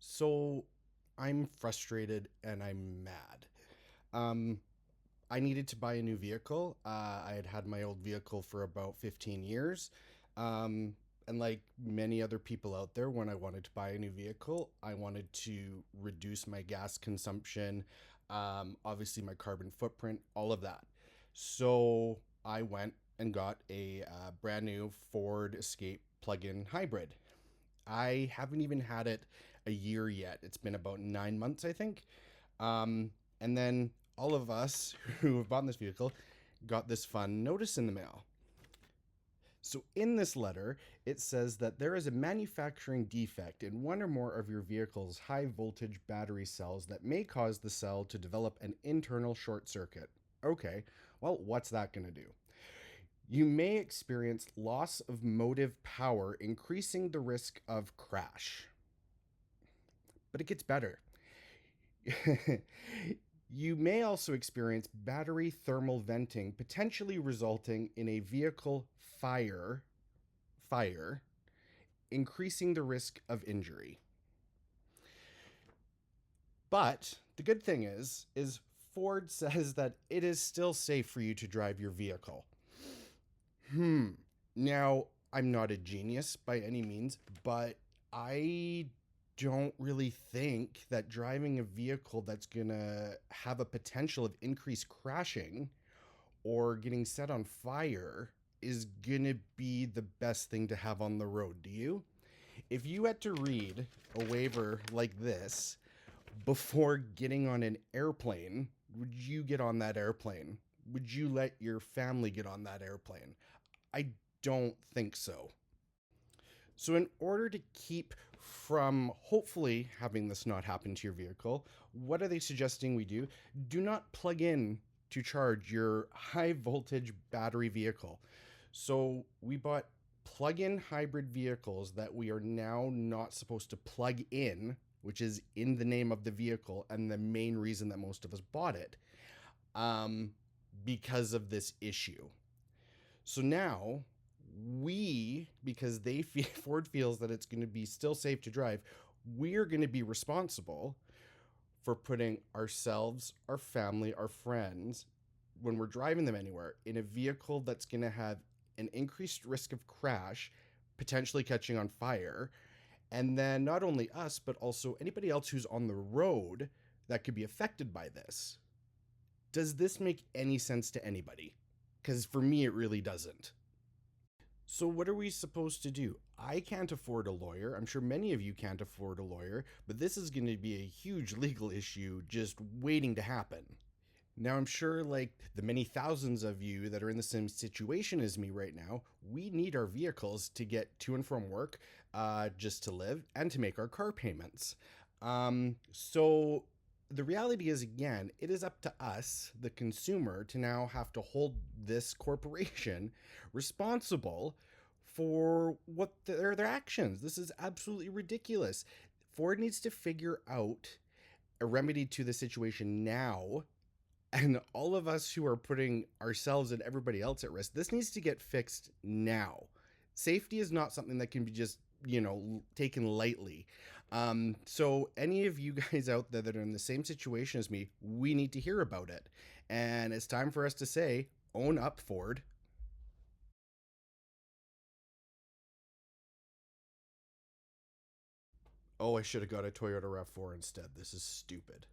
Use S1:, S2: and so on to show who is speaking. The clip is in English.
S1: So I'm frustrated and I'm mad. Um, I needed to buy a new vehicle. I had had my old vehicle for about 15 years. Um, and like many other people out there, when I wanted to buy a new vehicle, I wanted to reduce my gas consumption, obviously my carbon footprint, all of that. So I went and got a brand new Ford Escape plug-in hybrid. I haven't even had it a year yet. It's been about 9 months, I think. Um, and then all of us who have bought this vehicle got this fun notice in the mail. So, in this letter, it says that there is a manufacturing defect in one or more of your vehicle's high voltage battery cells that may cause the cell to develop an internal short circuit. Okay, well, what's that going to do? You may experience loss of motive power, increasing the risk of crash. But it gets better. You may also experience battery thermal venting, potentially resulting in a vehicle fire, increasing the risk of injury. But the good thing is Ford says that it is still safe for you to drive your vehicle. Now, I'm not a genius by any means, but I don't really think that driving a vehicle that's gonna have a potential of increased crashing or getting set on fire is gonna be the best thing to have on the road. Do you? If you had to read a waiver like this before getting on an airplane, would you get on that airplane? Would you let your family get on that airplane? I don't think so. So, in order to keep from hopefully having this not happen to your vehicle, what are they suggesting we do? Do not plug in to charge your high voltage battery vehicle. So, we bought plug in hybrid vehicles that we are now not supposed to plug in, which is in the name of the vehicle and the main reason that most of us bought it, um, because of this issue. So now because Ford feels that it's going to be still safe to drive, we're going to be responsible for putting ourselves, our family, our friends, when we're driving them anywhere, in a vehicle that's going to have an increased risk of crash, potentially catching on fire. And then not only us, but also anybody else who's on the road that could be affected by this. Does this make any sense to anybody? Because for me, it really doesn't. So, what are we supposed to do? I can't afford a lawyer. I'm sure many of you can't afford a lawyer, but this is going to be a huge legal issue just waiting to happen. Now, I'm sure, like the many thousands of you that are in the same situation as me right now, we need our vehicles to get to and from work, just to live, and to make our car payments. So, the reality is, again, it is up to us, the consumer, to now have to hold this corporation responsible for what their actions. This is absolutely ridiculous. Ford needs to figure out a remedy to the situation now. And all of us who are putting ourselves and everybody else at risk, this needs to get fixed now. Safety is not something that can be just, taken lightly. So any of you guys out there that are in the same situation as me, we need to hear about it. And it's time for us to say, own up, Ford. Oh, I should have got a Toyota RAV4 instead. This is stupid.